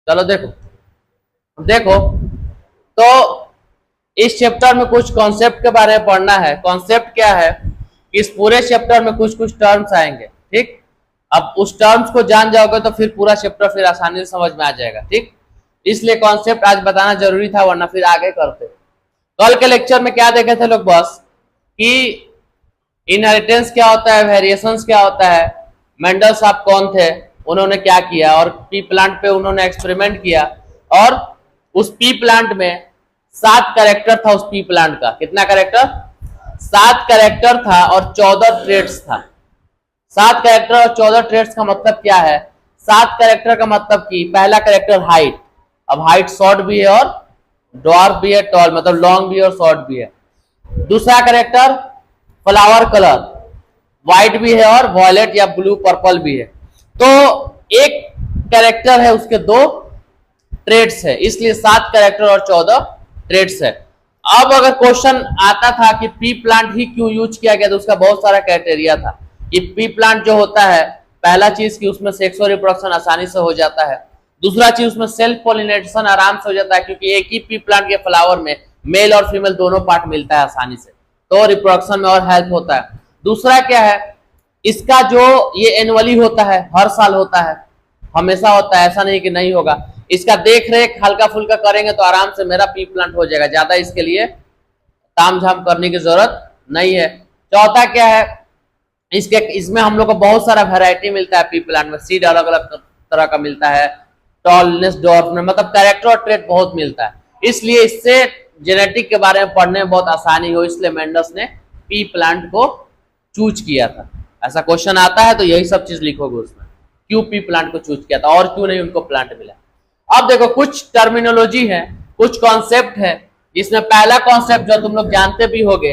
चलो देखो देखो, तो इस चैप्टर में कुछ कॉन्सेप्ट के बारे में पढ़ना है। कॉन्सेप्ट क्या है कि इस पूरे चैप्टर में कुछ कुछ टर्म्स आएंगे, ठीक। अब उस टर्म्स को जान जाओगे तो फिर पूरा चैप्टर फिर आसानी से समझ में आ जाएगा, ठीक। इसलिए कॉन्सेप्ट आज बताना जरूरी था, वरना फिर आगे करते। कल के लेक्चर में क्या देखे थे लोग, बस कि इनहेरिटेंस क्या होता है, वेरिएशंस क्या होता है, मेंडल साहब कौन थे, उन्होंने क्या किया, और पी प्लांट पे उन्होंने एक्सपेरिमेंट किया, और उस पी प्लांट में 7 कैरेक्टर था। उस पी प्लांट का कितना कैरेक्टर? 7 कैरेक्टर था और 14 ट्रेड्स था। 7 कैरेक्टर और 14 ट्रेड्स का मतलब क्या है? 7 कैरेक्टर का मतलब कि पहला कैरेक्टर हाइट, अब हाइट शॉर्ट भी है और ड्वार्फ भी है, टॉल मतलब लॉन्ग भी है और शॉर्ट भी है। दूसरा कैरेक्टर फ्लावर कलर, व्हाइट भी है और वॉयलेट या ब्लू पर्पल भी है। तो एक कैरेक्टर है, उसके 2 ट्रेड्स है, इसलिए 7 कैरेक्टर और 14 ट्रेड्स है। अब अगर क्वेश्चन आता था कि पी प्लांट ही क्यों यूज किया गया, तो उसका बहुत सारा क्राइटेरिया था कि पी प्लांट जो होता है, पहला चीज कि उसमें सेक्सुअल रिप्रोडक्शन आसानी से हो जाता है। दूसरा चीज उसमें सेल्फ पॉलिनेशन आराम से हो जाता है, क्योंकि एक ही पी प्लांट के फ्लावर में मेल और फीमेल दोनों पार्ट मिलता है आसानी से, तो रिप्रोडक्शन में और हेल्प होता है। दूसरा क्या है, इसका जो ये एनुअली होता है, हर साल होता है, हमेशा होता है, ऐसा नहीं कि नहीं होगा। इसका देख रेख हल्का फुल्का करेंगे तो आराम से मेरा पी प्लांट हो जाएगा, ज्यादा इसके लिए ताम झाम करने की जरूरत नहीं है। चौथा क्या है, इसमें हम लोग को बहुत सारा वैरायटी मिलता है पी प्लांट में, सीड अलग अलग तरह का मिलता है, टॉलनेस डॉर्फ में, मतलब कैरेक्टर और ट्रेट बहुत मिलता है। इसलिए इससे जेनेटिक के बारे में पढ़ने में बहुत आसानी हो, इसलिए मेंडल्स ने पी प्लांट को चूज किया था। ऐसा क्वेश्चन आता है तो यही सब चीज लिखोगे उसमें, क्यों पी प्लांट को चूज किया था और क्यों नहीं उनको प्लांट मिला। अब देखो कुछ टर्मिनोलॉजी है, कुछ कॉन्सेप्ट है। इसमें पहला कॉन्सेप्ट जो तुम लोग जानते भी होगे,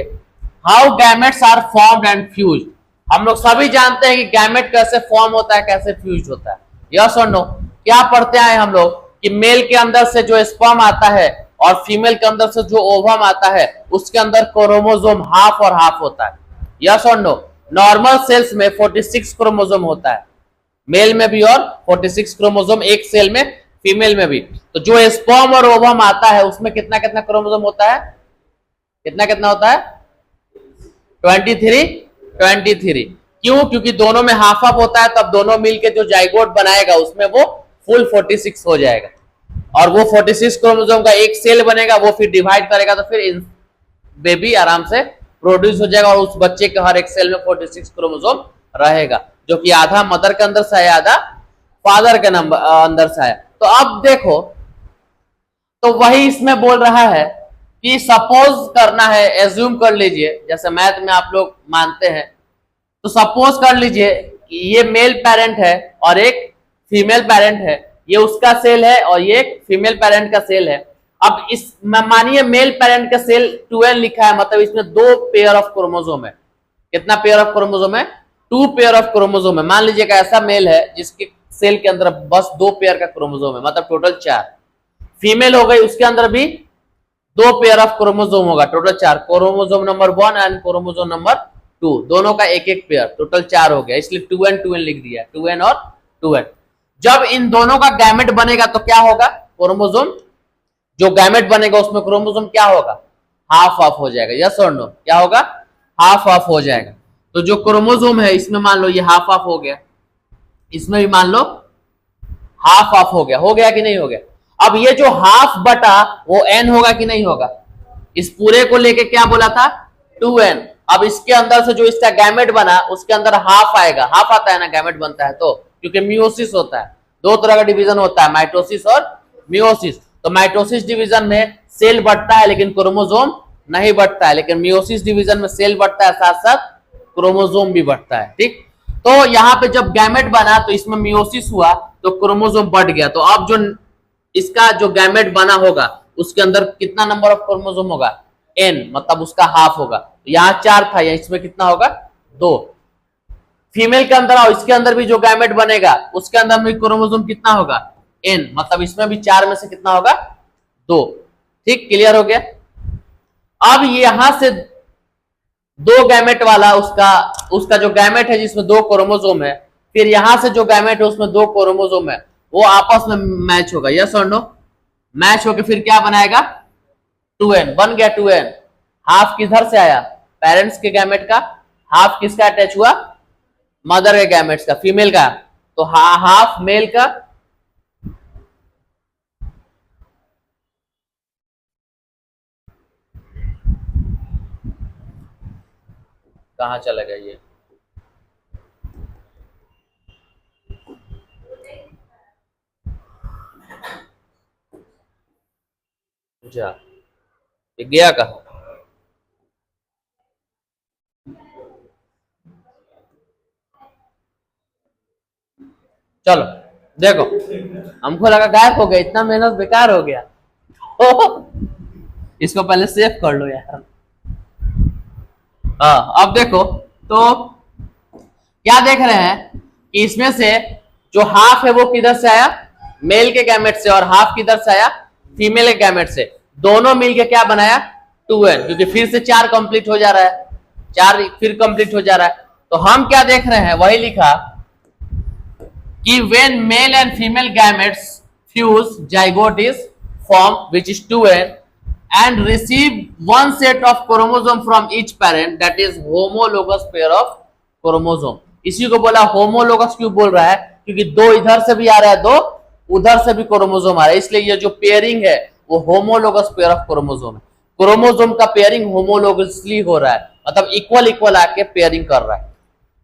how gametes are formed and fused. हम लोग सभी जानते हैं कि गैमेट कैसे फॉर्म होता है, कैसे फ्यूज होता है, यस और नो। क्या पढ़ते आए हम लोग कि मेल के अंदर से जो स्पर्म आता है और फीमेल के अंदर से जो ओवम आता है, उसके अंदर क्रोमोसोम हाफ और हाफ होता है, यस और नो। नॉर्मल सेल्स में 46 क्रोमोसोम होता है, मेल में भी, और 46 क्रोमोसोम एक सेल में, फीमेल में भी। तो जो स्पर्म और ओवम आता है उसमें कितना कितना क्रोमोसोम होता है, कितना कितना होता है? 23। क्यों? क्योंकि दोनों में हाफ हाफ होता है, तब दोनों मिलके जो जाइगोट बनाएगा उसमें वो फुल 46 हो जाएगा, और वो 46 क्रोमोसोम का एक सेल बनेगा, वो फिर डिवाइड करेगा तो फिर बेबी आराम से प्रोड्यूस हो जाएगा, और उस बच्चे के हर एक सेल में 46 क्रोमोसोम रहेगा, जो कि आधा मदर के अंदर से आया, आधा फादर के अंदर से आया। तो अब देखो, तो वही इसमें बोल रहा है कि सपोज करना है, एज्यूम कर लीजिए, जैसे मैथ में आप लोग मानते हैं, तो सपोज कर लीजिए कि ये मेल पेरेंट है और एक फीमेल पेरेंट है, ये उसका सेल है और ये एक फीमेल पेरेंट का सेल है। अब इस मानिए मेल पेरेंट का सेल 12 लिखा है, मतलब इसमें 2 पेयर ऑफ क्रोमोसोम है। कितना पेयर ऑफ क्रोमोसोम है? 2 पेयर ऑफ क्रोमोसोम है। मान लीजिए ऐसा मेल है जिसके सेल के अंदर बस 2 पेयर का क्रोमोसोम है, मतलब टोटल 4। फीमेल हो गई, उसके अंदर भी 2 पेयर ऑफ क्रोमोसोम होगा, total 4। Chromosome number 1 and chromosome number 2, दोनों का एक एक पेयर, टोटल 4 हो गया, इसलिए 2n 2n लिख दिया, 2n और 2n। जब इन दोनों का गैमेट बनेगा तो क्या होगा? क्रोमोसोम जो गैमेट बनेगा उसमें क्रोमोसोम क्या होगा? हाफ हाफ हो जाएगा, यस और नो। क्या होगा? हाफ हाफ हो जाएगा। तो जो क्रोमोसोम है इसमें मान लो ये हाफ हाफ हो गया, इसमें भी मान लो हाफ हाफ हो गया, हो गया कि नहीं हो गया? अब ये जो हाफ बटा वो n होगा कि नहीं होगा? इस पूरे को लेके क्या बोला था? 2n। अब इसके अंदर से जो इसका गैमेट बना उसके अंदर हाफ आएगा, हाफ आता है ना गैमेट बनता है तो, क्योंकि मियोसिस होता है, 2 तरह का डिवीजन होता है, माइटोसिस और मियोसिस। तो माइटोसिस डिवीजन में सेल बढ़ता है लेकिन क्रोमोसोम नहीं बढ़ता है, लेकिन मियोसिस डिवीजन में सेल बढ़ता है, साथ साथ क्रोमोसोम भी बढ़ता है, ठीक। तो यहाँ पे जब गैमेट बना तो इसमें मियोसिस हुआ तो क्रोमोसोम बढ़ गया, तो अब जो इसका जो गैमेट बना होगा उसके अंदर कितना नंबर ऑफ क्रोमोसोम होगा? n, मतलब उसका हाफ होगा। तो यहाँ 4 था, यहाँ इसमें कितना होगा? 2। फीमेल के अंदर और इसके अंदर भी जो गैमेट बनेगा उसके अंदर में क्रोमोसोम कितना होगा? n, मतलब इसमें भी 4 में से कितना होगा? 2। ठीक, क्लियर हो गया। अब यहां से 2 गैमेट वाला उसका जो गैमेट है जिसमें 2 क्रोमोसोम है, फिर यहां से जो गैमेट है उसमें 2 क्रोमोसोम है, वो आपस में मैच होगा, यस और नो? मैच होके फिर क्या बनाएगा? 2n बन गया। 2n हाफ किधर से आया? पेरेंट्स के गैमेट का। हाफ किसका अटैच हुआ? मदर के गैमेट्स का, फीमेल का। तो हाफ मेल का, कहां चला गया ये? जा ये गया कहा? चलो देखो, हमको लगा गायब हो गया, इतना मेहनत बेकार हो गया। इसको पहले सेव कर लो यार। हाँ अब देखो, तो क्या देख रहे हैं कि इसमें से जो हाफ है वो किधर से आया? मेल के गैमेट से, और हाफ किधर से आया? फीमेल के गैमेट से। दोनों मिलके क्या बनाया? 2n, क्योंकि फिर से 4 कंप्लीट हो जा रहा है, 4 फिर कंप्लीट हो जा रहा है। तो हम क्या देख रहे हैं, वही लिखा कि when male and female gametes fuse, zygote is formed which is 2n and receive one set of chromosome from each parent, that is homologous pair of chromosome। इसी को बोला होमोलोगस। क्यों बोल रहा है? क्योंकि दो इधर से भी आ रहा है, दो उधर से भी क्रोमोसोम आ रहा है, इसलिए ये जो पेयरिंग है वो होमोलोगस पेयर ऑफ क्रोमोसोम है। क्रोमोसोम का पेयरिंग होमोलोगसली हो रहा है, मतलब इक्वल इक्वल आके पेयरिंग कर रहा है।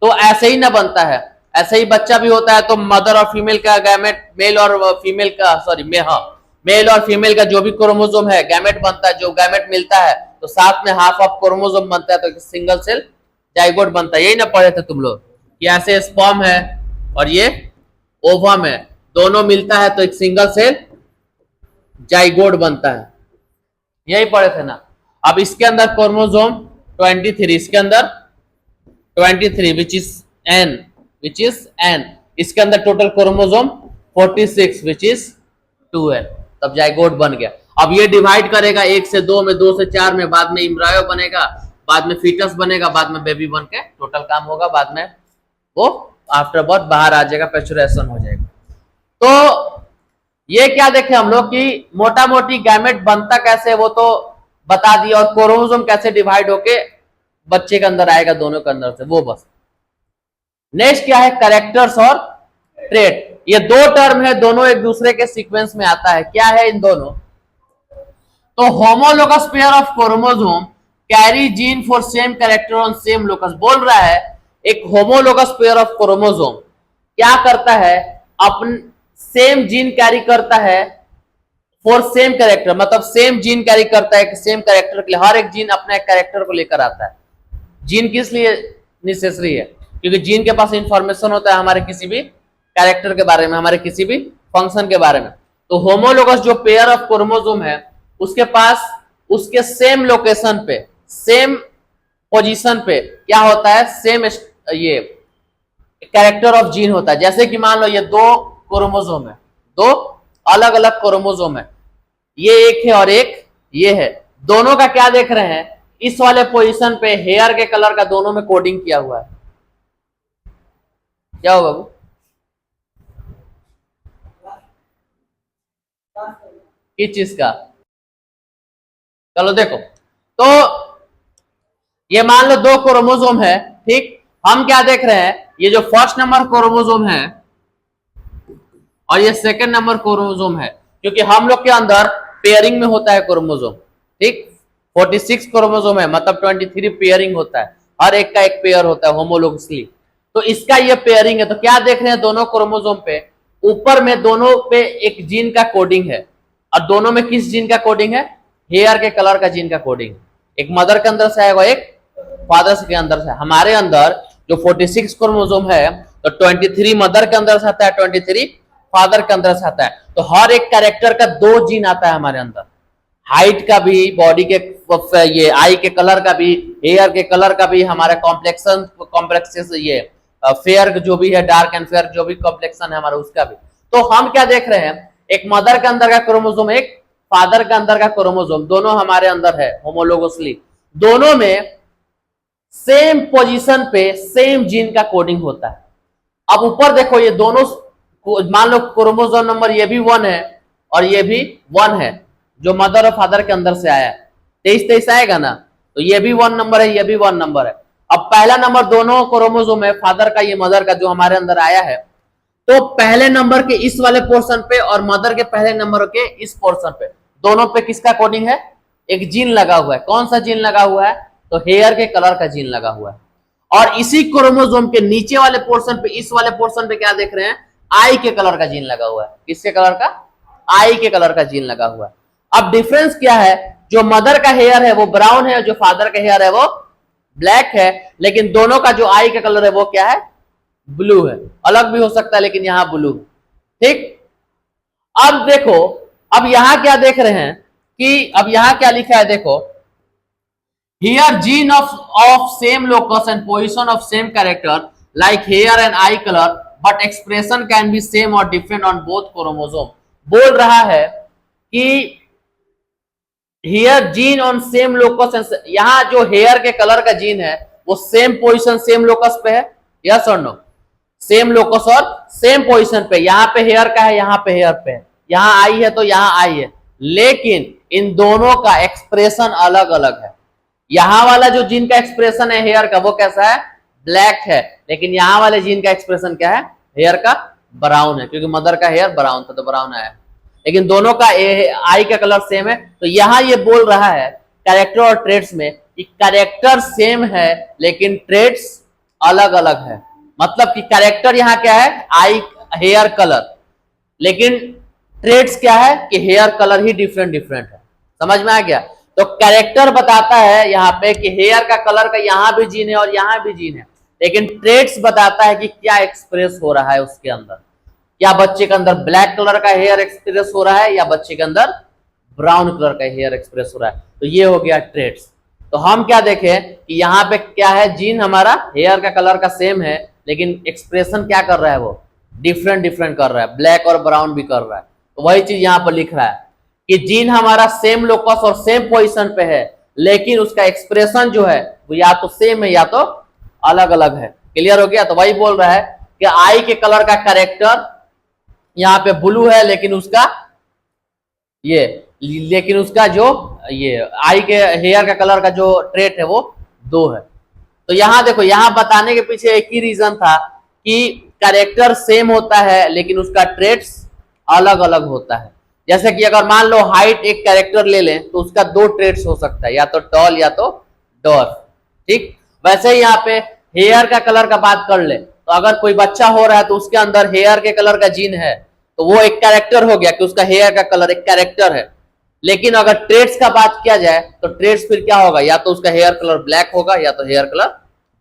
तो ऐसे ही ना बनता है, ऐसे ही बच्चा भी होता है। तो मदर और फीमेल का गैमेट, मेल और फीमेल का, सॉरी मेल और फीमेल का जो भी क्रोमोसोम है गैमेट बनता है। जो गैमेट मिलता है तो साथ में हाफ ऑफ क्रोमोसोम बनता है, तो सिंगल सेल जाइगोट बनता है। यही ना पढ़े थे तुम लोग कि ऐसे स्पर्म है और ये ओवम है, दोनों मिलता है तो एक सिंगल सेल जाइगोट बनता है। यही पढ़े थे ना। अब इसके अंदर क्रोमोसोम 23, इसके अंदर 23 विच इज n, इसके अंदर total chromosome 46 which is 2n, तब जाइगोट बन गया। अब ये डिवाइड करेगा 1 से 2 में, 2 से 4 में, बाद में इम्ब्रायो बनेगा, बाद में फीटस बनेगा, बाद में बेबी बन के टोटल काम होगा, बाद में वो आफ्टर बर्थ बाहर आ जाएगा, पैचुरेशन हो जाएगा। तो ये क्या देखे हम लोग कि मोटा मोटी गैमेट बनता कैसे वो तो बता दिया, और क्रोमोसोम कैसे डिवाइड होके बच्चे के अंदर आएगा, दोनों के अंदर से, वो बस। नेक्स्ट क्या है? कैरेक्टर्स और ट्रेट। ये दो टर्म है, दोनों एक दूसरे के सीक्वेंस में आता है। क्या है इन दोनों? तो homologous pair of chromosome carry gene for same character on same locus. बोल रहा है एक होमोलोगस पेयर ऑफ क्रोमोसोम क्या करता है? अपन सेम जीन कैरी करता है फॉर सेम कैरेक्टर, मतलब सेम जीन कैरी करता है सेम कैरेक्टर के लिए। हर एक जीन अपने कैरेक्टर को लेकर आता है। जीन किस लिए नेसेसरी है? क्योंकि जीन के पास इंफॉर्मेशन होता है हमारे किसी भी कैरेक्टर के बारे में, हमारे किसी भी फंक्शन के बारे में। तो होमोलोगस जो पेयर ऑफ क्रोमोसोम है उसके पास उसके सेम लोकेशन पे, सेम पोजीशन पे क्या होता है? सेम ये कैरेक्टर ऑफ जीन होता है। जैसे कि मान लो ये दो क्रोमोसोम है, दो अलग अलग क्रोमोसोम है, ये एक है और एक ये है। दोनों का क्या देख रहे हैं? इस वाले पोजीशन पे हेयर के कलर का दोनों में कोडिंग किया हुआ है। क्या होगा बाबू? किस चीज का? चलो देखो, तो ये मान लो दो क्रोमोसोम है, ठीक। हम क्या देख रहे हैं? ये जो फर्स्ट नंबर क्रोमोसोम है और ये सेकंड नंबर क्रोमोसोम है, क्योंकि हम लोग के अंदर पेयरिंग में होता है क्रोमोसोम, ठीक। 46 क्रोमोसोम है, मतलब 23 पेयरिंग होता है, हर एक का एक पेयर होता है होमोलोगसली। तो इसका ये पेयरिंग है। तो क्या देख रहे हैं? दोनों क्रोमोसोम पे ऊपर में दोनों पे एक जीन का कोडिंग है, और दोनों में किस जीन का कोडिंग है? हेयर के कलर का जीन का कोडिंग। एक मदर के अंदर से आएगा, एक फादर के अंदर से। हमारे अंदर जो 46 क्रोमोसोम है तो 23 मदर के अंदर से आता है, 23 फादर के अंदर से आता है। तो हर एक कैरेक्टर का 2 जीन आता है हमारे अंदर, हाइट का भी, बॉडी के ये आई के कलर का भी, हेयर के कलर का भी, हमारे कॉम्प्लेक्सेस ये फेयर जो भी है, डार्क एंड फेयर जो भी कॉम्प्लेक्शन है हमारा, उसका भी। तो हम क्या देख रहे हैं? एक मदर के अंदर का क्रोमोसोम, एक फादर के अंदर का क्रोमोसोम, दोनों हमारे अंदर है होमोलोगसली। दोनों में सेम पोजीशन पे सेम जीन का कोडिंग होता है। अब ऊपर देखो, ये दोनों मान लो क्रोमोसोम नंबर ये भी 1 है और ये भी 1 है, जो मदर और फादर के अंदर से आया है, 23-23 आएगा ना, तो ये भी 1 नंबर है, ये भी 1 नंबर है। अब पहला नंबर दोनों क्रोमोसोम है, फादर का ये मदर का जो हमारे अंदर आया है, तो पहले नंबर के इस वाले पोर्शन पे और मदर के पहले नंबर के इस पोर्शन पे, दोनों पे किसका कोडिंग है? एक जीन लगा हुआ है। कौन सा जीन लगा हुआ है? तो हेयर के कलर का जीन लगा हुआ है। और इसी क्रोमोसोम के नीचे वाले पोर्शन पे, इस वाले पोर्शन पे क्या देख रहे हैं? आई के कलर का जीन लगा हुआ है। किसके कलर का? आई के कलर का जीन लगा हुआ है। अब डिफरेंस क्या है? जो मदर का हेयर है वो ब्राउन है, जो फादर का हेयर है वो ब्लैक है, लेकिन दोनों का जो आई का कलर है वो क्या है? ब्लू है। अलग भी हो सकता है लेकिन यहां ब्लू। ठीक, अब देखो, अब यहां क्या देख रहे हैं कि अब यहां क्या लिखा है? देखो, here gene of same locus and position of same character like hair and eye color but expression can be same or different on both chromosome। बोल रहा है कि here gene on same locus and यहां जो hair के colour का gene है वो सेम पोजीशन सेम लोकस पे है, यस और नो? सेम लोकस और सेम पोजीशन पे, यहां पे हेयर का है, यहां पे हेयर पे है, यहां आई है तो यहां आई है, लेकिन इन दोनों का एक्सप्रेशन अलग अलग है। यहां वाला जो जीन का एक्सप्रेशन है हेयर का वो कैसा है? ब्लैक है, लेकिन यहां वाले जीन का एक्सप्रेशन क्या है? हेयर का ब्राउन है, क्योंकि मदर का हेयर ब्राउन था तो ब्राउन आया, लेकिन दोनों का आई का कलर सेम है। तो यहां ये बोल रहा है कैरेक्टर और ट्रेड्स में कि कैरेक्टर सेम है लेकिन ट्रेड्स अलग अलग है। मतलब कि कैरेक्टर यहां क्या है? आई हेयर कलर, लेकिन ट्रेड्स क्या है? कि हेयर कलर ही डिफरेंट डिफरेंट है। समझ में आ गया? तो कैरेक्टर बताता है यहाँ पे कि हेयर का कलर का यहाँ भी जीन है और यहाँ भी जीन है, लेकिन ट्रेड्स बताता है कि क्या एक्सप्रेस हो रहा है उसके अंदर। क्या बच्चे के अंदर ब्लैक कलर का हेयर एक्सप्रेस हो रहा है या बच्चे के अंदर ब्राउन कलर का हेयर एक्सप्रेस हो रहा है? तो ये हो गया ट्रेड्स। तो हम क्या देखें कि यहाँ पे क्या है? जीन हमारा हेयर का कलर का सेम है, लेकिन एक्सप्रेशन क्या कर रहा है? वो डिफरेंट डिफरेंट कर रहा है, ब्लैक और ब्राउन भी कर रहा है। तो वही चीज यहाँ पर लिख रहा है कि जीन हमारा सेम लोकस और सेम पोजीशन पे है, लेकिन उसका एक्सप्रेशन जो है वो या तो सेम है या तो अलग अलग है। क्लियर हो गया? तो वही बोल रहा है कि आई के कलर का कैरेक्टर यहाँ पे ब्लू है, लेकिन उसका जो ये आई के हेयर का कलर का जो ट्रेट है वो 2 है। तो यहां देखो, यहां बताने के पीछे एक ही रीजन था कि कैरेक्टर सेम होता है लेकिन उसका ट्रेट्स अलग अलग होता है। जैसे कि अगर मान लो हाइट एक कैरेक्टर ले लें तो उसका 2 ट्रेट्स हो सकता है, या तो टॉल या तो डॉर्फ। ठीक, वैसे ही यहाँ पे हेयर का कलर का बात कर ले तो अगर कोई बच्चा हो रहा है तो उसके अंदर हेयर के कलर का जीन है, तो वो एक कैरेक्टर हो गया कि उसका हेयर का कलर एक कैरेक्टर है। लेकिन अगर ट्रेड्स का बात किया जाए तो ट्रेड्स फिर क्या होगा? या तो उसका हेयर कलर ब्लैक होगा या तो हेयर कलर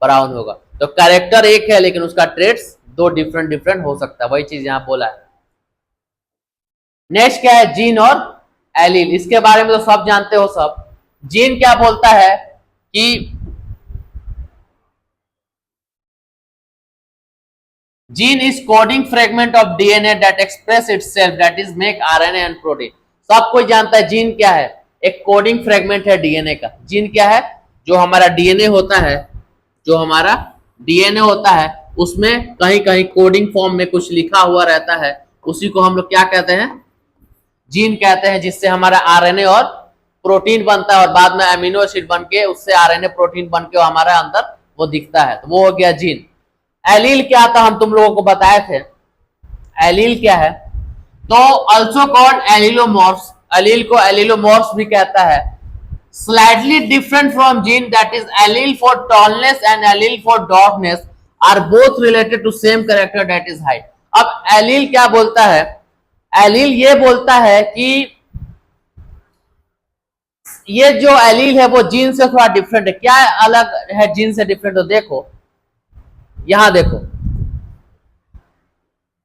ब्राउन होगा। तो कैरेक्टर एक है लेकिन उसका ट्रेड्स 2 डिफरेंट डिफरेंट हो सकता है। वही चीज यहां बोला है। नेक्स्ट क्या है? जीन और एलील। इसके बारे में तो सब जानते हो सब। जीन क्या बोलता है कि gene is coding fragment of DNA that express itself that is make RNA and protein. सब कोई जानता है जीन क्या है? एक कोडिंग फ्रेगमेंट है डीएनए का। जीन क्या है? जो हमारा डीएनए होता है, जो हमारा डीएनए होता है उसमें कहीं कहीं कोडिंग फॉर्म में कुछ लिखा हुआ रहता है, उसी को हम लोग क्या कहते हैं? जीन कहते हैं, जिससे हमारा आरएनए और प्रोटीन बनता है और बाद में अमीनो एसिड बन के उससे आरएनए प्रोटीन बन के हमारा अंदर वो दिखता है। तो वो हो गया जीन। एलील क्या था? हम तुम लोगों को बताए थे। एलील क्या है? तो अल्सो कॉल्ड एलिलोमॉर्फ्स। एलील को एलिलोमॉर्फ्स भी कहता है। Slightly different from gene, that is allele for tallness and allele for dwarfness are both related to same character that is height. अब एलील क्या बोलता है? एलील ये बोलता है कि ये जो एलील है वो जीन से थोड़ा डिफरेंट है। क्या अलग है जीन से डिफरेंट? तो देखो, यहां देखो,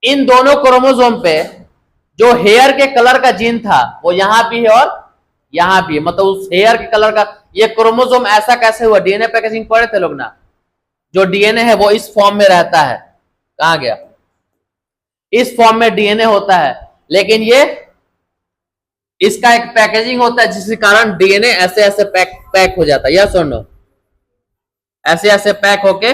इन दोनों क्रोमोसोम पे जो हेयर के कलर का जीन था वो यहां भी है और यहां भी है। मतलब उस हेयर के कलर का ये क्रोमोसोम ऐसा कैसे हुआ? डीएनए पैकेजिंग पढ़े थे लोग ना? जो डीएनए है वो इस फॉर्म में रहता है। कहां गया? इस फॉर्म में डीएनए होता है, लेकिन ये इसका एक पैकेजिंग होता है जिसके कारण डीएनए ऐसे ऐसे पैक हो जाता है। यस और नो? ऐसे ऐसे पैक होके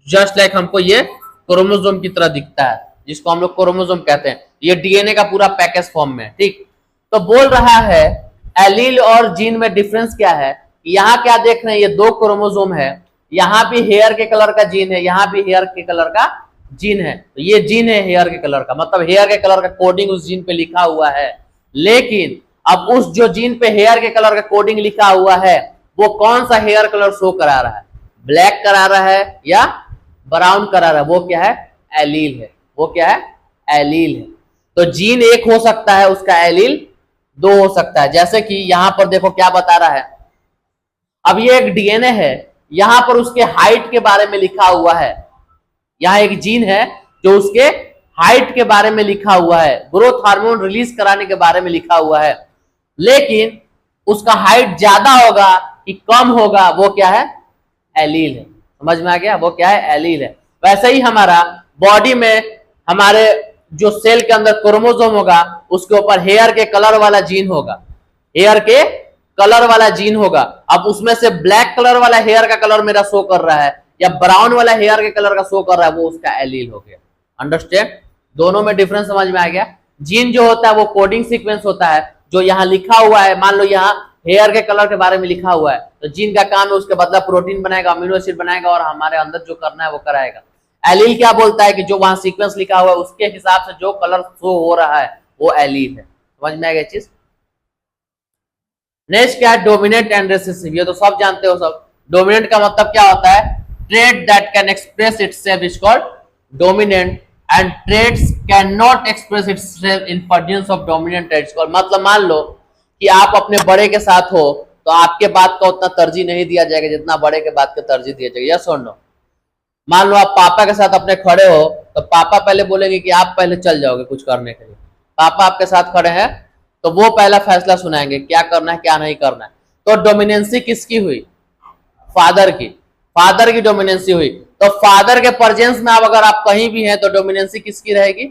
जस्ट लाइक हमको ये क्रोमोसोम की तरह दिखता है। जिसको हम लोग क्रोमोसोम कहते हैं। ये डीएनए का पूरा पैकेज फॉर्म में, ठीक। तो बोल रहा है एलील और जीन में डिफरेंस क्या है। यहाँ क्या देख रहे हैं, ये 2 क्रोमोसोम है, यहाँ भी हेयर के कलर का जीन है, यहाँ भी हेयर के कलर का जीन है। तो ये जीन है हेयर के कलर का, मतलब हेयर के कलर का कोडिंग उस जीन पे लिखा हुआ है। लेकिन अब उस जो जीन पे हेयर के कलर का कोडिंग लिखा हुआ है वो कौन सा हेयर कलर शो करा रहा है, ब्लैक करा रहा है या ब्राउन करा रहा है, वो क्या है, एलील है। वो क्या है, एलील है। तो जीन एक हो सकता है, उसका एलील 2 हो सकता है। जैसे कि यहां पर देखो क्या बता रहा है, अब ये एक डीएनए है, यहां पर उसके हाइट के बारे में लिखा हुआ है। यहां एक जीन है जो उसके हाइट के बारे में लिखा हुआ है, ग्रोथ हार्मोन रिलीज कराने के बारे में लिखा हुआ है। लेकिन उसका हाइट ज्यादा होगा कि कम होगा, वो क्या है, एलील है। समझ में आ गया, वो क्या है, एलील है। वैसे ही हमारा बॉडी में हमारे जो सेल के अंदर क्रोमोसोम होगा उसके ऊपर हेयर के कलर वाला जीन होगा, हेयर के कलर वाला जीन होगा। अब उसमें से ब्लैक कलर वाला हेयर का कलर मेरा शो कर रहा है या ब्राउन वाला हेयर के कलर का शो कर रहा है, वो उसका एलील हो गया। अंडरस्टैंड, दोनों में डिफरेंस समझ में आ गया। जीन जो होता है वो कोडिंग सीक्वेंस होता है, जो यहाँ लिखा हुआ है, मान लो यहाँ हेयर के कलर के बारे में लिखा हुआ है, तो जीन का काम है उसके बदला प्रोटीन बनाएगा, अमीनो एसिड बनाएगा और हमारे अंदर जो करना है वो कराएगा। एलील क्या बोलता है कि जो वहां सीक्वेंस लिखा हुआ है उसके हिसाब से जो कलर शो हो रहा है वो एलील है। समझ में आ गया चीज। नेक्स्ट क्या है, डोमिनेंट एंड रिसेसिव। ये तो सब जानते हो सब। डोमिनेंट का मतलब क्या होता है, trait that can express itself is called dominant and traits can not express itself in presence of dominant traits called. मतलब मान लो कि आप अपने बड़े के साथ हो तो आपके बात का उतना तरजीह नहीं दिया जाएगा जितना बड़े के बात का तरजीह दिया जाएगा, यस और नो। मान लो आप पापा के साथ अपने खड़े हो तो पापा पहले बोलेंगे कि आप पहले चल जाओगे कुछ करने के लिए। पापा आपके साथ खड़े हैं तो वो पहला फैसला सुनाएंगे क्या करना है क्या नहीं करना है। तो डोमिनेंसी किसकी हुई, फादर की, फादर की डोमिनेंसी हुई। तो फादर के प्रेजेंस में अब अगर आप कहीं भी हैं तो डोमिनेंसी किसकी रहेगी,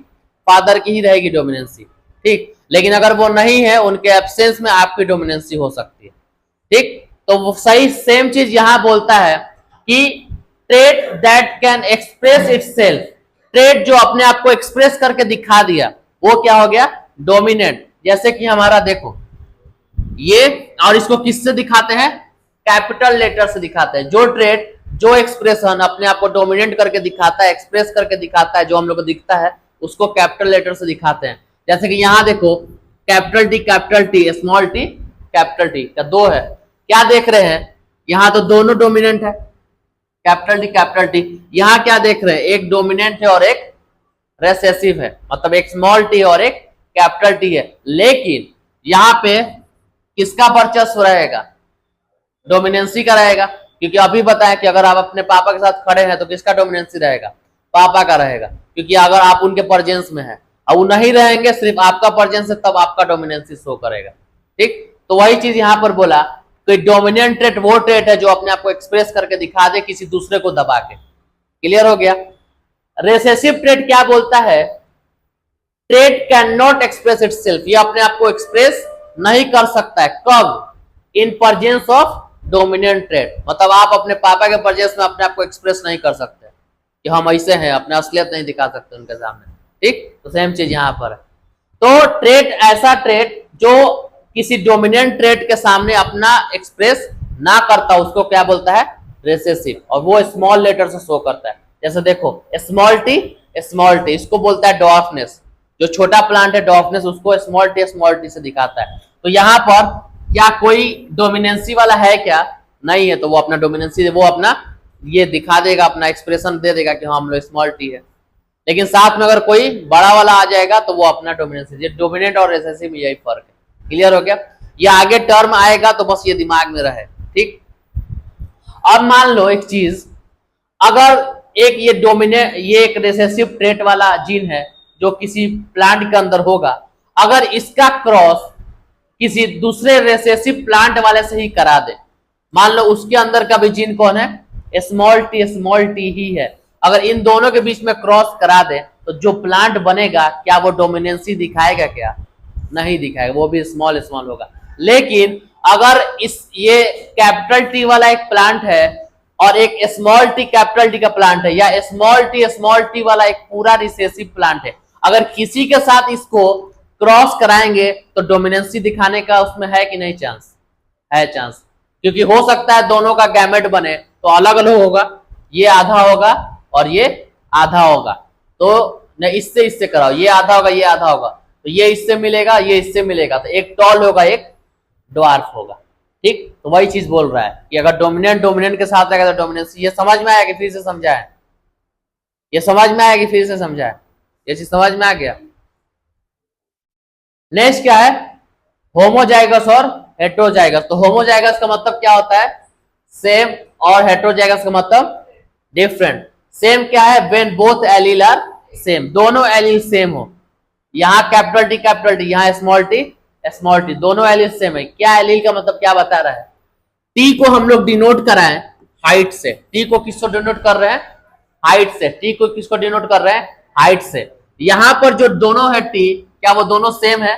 फादर की ही रहेगी डोमिनेंसी, ठीक। लेकिन अगर वो नहीं है, उनके एब्सेंस में आपकी डोमिनेंसी हो सकती है, ठीक। तो वो सही सेम चीज यहां बोलता है कि trait that can express itself, trait जो अपने आप को एक्सप्रेस करके दिखा दिया वो क्या हो गया, डोमिनेंट। जैसे कि हमारा देखो ये, और इसको किससे दिखाते हैं, कैपिटल लेटर से दिखाते हैं। जो ट्रेट, जो एक्सप्रेशन अपने आप को डोमिनेंट करके दिखाता है, एक्सप्रेस करके दिखाता है, जो हम लोग को दिखता है उसको कैपिटल लेटर से दिखाते हैं। जैसे कि यहां देखो capital T, small T, capital T का 2 है। क्या देख रहे हैं, यहां तो दोनों डोमिनेंट है, कैपिटल टी। यहां क्या देख रहे हैं, एक डोमिनेंट है और एक रेसेसिव है, मतलब एक स्मॉल टी और एक कैपिटल टी है। लेकिन यहां पे किसका वर्चस्व रहेगा, डोमिनेंसी का रहेगा। क्योंकि अभी बताएं कि अगर आप अपने पापा के साथ खड़े हैं तो किसका डोमिनेंसी रहेगा, पापा का रहेगा। क्योंकि अगर आप उनके प्रेजेंस में है और वो नहीं रहेंगे, सिर्फ आपका प्रेजेंस है, तब आपका डोमिनेंसी शो करेगा, ठीक। तो वही चीज यहां पर बोला कि डोमिनेंट ट्रेट वो ट्रेट है जो अपने आप को एक्सप्रेस करके दिखा दे किसी दूसरे को दबा के। क्लियर हो गया। रेसेसिव ट्रेट क्या बोलता है, trait can not express itself, ये अपने आप को एक्सप्रेस नहीं कर सकता है, कब, in presence of dominant trait. मतलब आप अपने पापा के प्रेजेंस में अपने आप को एक्सप्रेस नहीं कर सकते कि हम ऐसे हैं, अपने असलियत नहीं दिखा सकते उनके सामने, ठीक। तो सेम चीज यहां पर है। तो ट्रेट, ऐसा ट्रेट जो किसी डोमिनेंट ट्रेट के सामने अपना एक्सप्रेस ना करता, उसको क्या बोलता है, रेसेसिव। और वो स्मॉल लेटर से शो करता है। जैसे देखो स्मॉल टी, इसको बोलता है डॉर्फनेस। जो छोटा प्लांट है डॉर्फनेस, उसको स्मॉल टी से दिखाता है। तो यहाँ पर क्या कोई डोमिनेंसी वाला है क्या, नहीं है, तो वो अपना डोमिनेंसी, वो अपना ये दिखा देगा, अपना एक्सप्रेशन दे देगा कि हाँ हम लोग स्मॉल टी है। लेकिन साथ में अगर कोई बड़ा वाला आ जाएगा तो वो अपना डोमिनेंसी। ये डोमिनेंट और रेसेसिव में यही फर्क है। क्लियर हो गया। ये आगे टर्म आएगा तो बस ये दिमाग में रहे, ठीक। अब मान लो एक चीज, अगर एक ये एक रेसेसिव ट्रेट वाला जीन है जो किसी प्लांट के अंदर होगा, अगर इसका क्रॉस किसी दूसरे रेसेसिव प्लांट वाले से ही करा दे, मान लो उसके अंदर का भी जीन कौन है, स्मॉल टी ही है, अगर इन दोनों के बीच में क्रॉस करा दे तो जो प्लांट बनेगा क्या वो डोमिनेंसी दिखाएगा, क्या नहीं दिखाएगा, वो भी स्मॉल होगा। लेकिन अगर ये कैपिटल टी वाला एक प्लांट है और एक स्मॉल टी कैपिटल टी का प्लांट है, या स्मॉल टी वाला एक पूरा रिसेसिव प्लांट है, अगर किसी के साथ इसको क्रॉस कराएंगे तो डोमिनेंसी दिखाने का उसमें है कि नहीं चांस? है चांस, क्योंकि हो सकता है दोनों का गैमेट बने तो अलग अलग होगा, ये आधा होगा और ये आधा होगा, तो न इससे इससे कराओ, ये आधा होगा ये आधा होगा, तो ये इससे मिलेगा ये इससे मिलेगा, तो एक टॉल होगा एक ड्वार्फ होगा। ठीक, तो वही चीज बोल रहा है कि अगर डोमिनेंट के साथ आएगा तो डोमिनेंसी। ये समझ में आया कि फिर से समझाए? ये समझ में आया कि फिर से समझाए? ये चीज समझ में आ गया? नेक्स्ट क्या है? होमोजाइगस और हेट्रोजाइगस। तो होमोजाइगस का मतलब क्या होता है? सेम, और हेट्रोजाइगस का मतलब डिफरेंट। सेम क्या है? When both allele are same, दोनों एलील सेम हो। यहाँ कैपिटल टी, यहाँ स्मॉल टी, दोनों एलील सेम है। क्या एलील का मतलब क्या बता रहा है? टी को हम लोग डिनोट कराएं हाइट से। टी को किसको डिनोट कर रहे हैं? हाइट से। टी को किसको डिनोट कर रहे हैं? हाइट से। यहाँ पर जो दोनों है टी, क्या वो दोनों सेम है?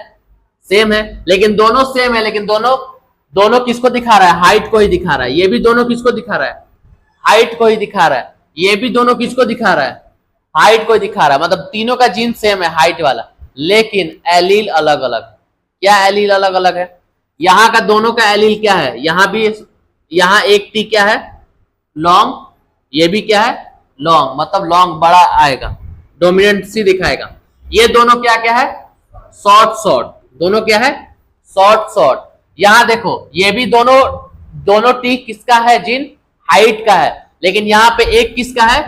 सेम है, लेकिन दोनों सेम है, लेकिन दोनों किसको दिखा रहा है? हाइट को ही दिखा रहा है। ये भी दोनों किसको दिखा रहा है? हाइट को ही दिखा रहा है। ये भी दोनों किसको दिखा रहा है? हाइट को ही दिखा रहा है। मतलब तीनों का जीन सेम है हाइट वाला, लेकिन एलील अलग अलग। क्या एलील अलग अलग है? यहाँ का दोनों का एलील क्या है? यहाँ एक टी क्या है? लॉन्ग, ये भी क्या है? लॉन्ग, मतलब लॉन्ग बड़ा आएगा, डोमिनेंट सी दिखाएगा। ये दोनों क्या क्या है? शॉर्ट। दोनों क्या है? शॉर्ट। यहां देखो, ये भी दोनों टी किसका है जीन? हाइट का है, लेकिन यहाँ पे एक किसका है?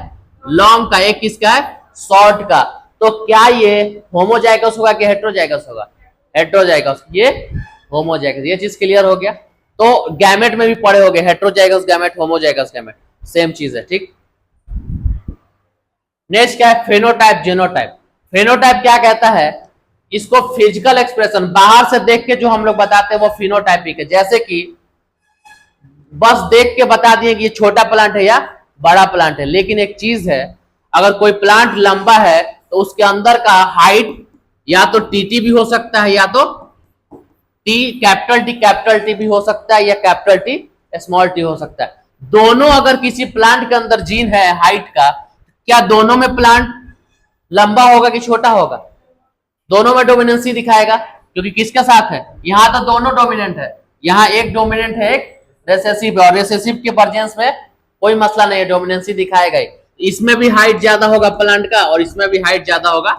लॉन्ग का, एक किसका है? शॉर्ट का। तो क्या ये होमोजाइगस होगा कि हेट्रोजाइगस होगा? हेट्रोजाइगस, ये होमोजाइगस। ये चीज क्लियर हो गया? तो गैमेट में भी पढ़े होगे, heterozygous gamete, homozygous gamete, same चीज है। ठीक, नेक्स्ट क्या है? Phenotype genotype. फेनोटाइप क्या कहता है? इसको फिजिकल एक्सप्रेशन, बाहर से देख के जो हम लोग बताते हैं वो फिनोटाइपिक है। जैसे कि बस देख के बता दिए कि ये छोटा प्लांट है या बड़ा प्लांट है, लेकिन एक चीज है, अगर कोई प्लांट लंबा है तो उसके अंदर का हाइट या तो टीटी भी हो सकता है, या तो कैपिटल टी भी हो सकता है, या कैपिटल टी स्मॉल टी हो सकता है। दोनों अगर किसी प्लांट के अंदर जीन है हाइट का, क्या दोनों में प्लांट लंबा होगा कि छोटा होगा? दोनों में डोमिनेंसी दिखाएगा, क्योंकि किसके साथ है? यहां तो दोनों डोमिनेंट है, यहाँ एक डोमिनेंट है एक रेसेसिव है, और रेसेसिव के प्रेजेंस में कोई मसला नहीं है, डोमिनेंसी दिखाएगा ही। इसमें भी हाइट ज्यादा होगा प्लांट का और इसमें भी हाइट ज्यादा होगा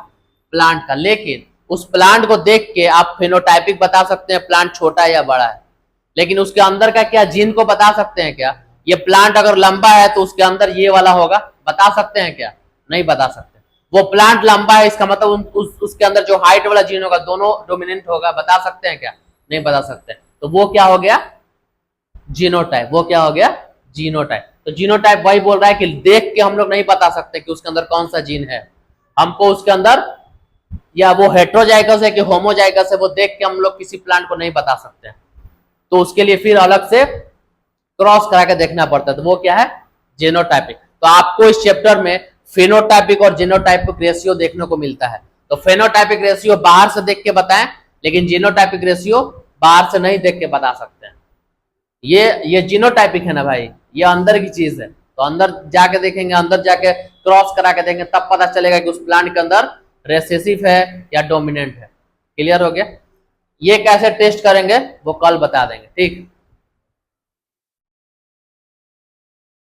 प्लांट का, लेकिन उस प्लांट को देख के आप फेनोटाइपिक बता सकते हैं प्लांट छोटा है या बड़ा है, लेकिन उसके अंदर का क्या जीन को बता सकते हैं क्या? ये प्लांट अगर लंबा है तो उसके अंदर ये वाला होगा, बता सकते हैं क्या? नहीं बता सकते। वो प्लांट लंबा है, इसका मतलब उसके अंदर जो हाइट वाला जीन होगा दोनों डोमिनेंट होगा, बता सकते हैं क्या? नहीं बता सकते। तो वो क्या हो गया? जीनोटाइप। वो क्या हो गया? जीनोटाइप। तो जीनोटाइप वही बोल रहा है कि देख के हम लोग नहीं बता सकते कि उसके अंदर कौन सा जीन है। हमको उसके अंदर, या वो हेट्रोजाइगस है कि होमोजाइगस है, वो देख के हम लोग किसी प्लांट को नहीं बता सकते हैं। तो उसके लिए फिर अलग से क्रॉस करा के देखना पड़ता है। तो वो क्या है? जीनोटाइपिक। तो आपको इस चैप्टर में फेनोटाइपिक और जीनोटाइपिक रेशियो देखने को मिलता है। तो फेनोटाइपिक रेशियो बाहर से देख के बताएं, लेकिन जीनोटाइपिक रेशियो बाहर से नहीं देख के बता सकते हैं। ये जीनोटाइपिक है ना भाई, ये अंदर की चीज है। तो अंदर जाके देखेंगे, अंदर जाके क्रॉस करा के देखेंगे, तब पता चलेगा कि उस प्लांट के अंदर रेसेसिव है या डोमिनेंट है। क्लियर हो गया? ये कैसे टेस्ट करेंगे वो कल बता देंगे। ठीक।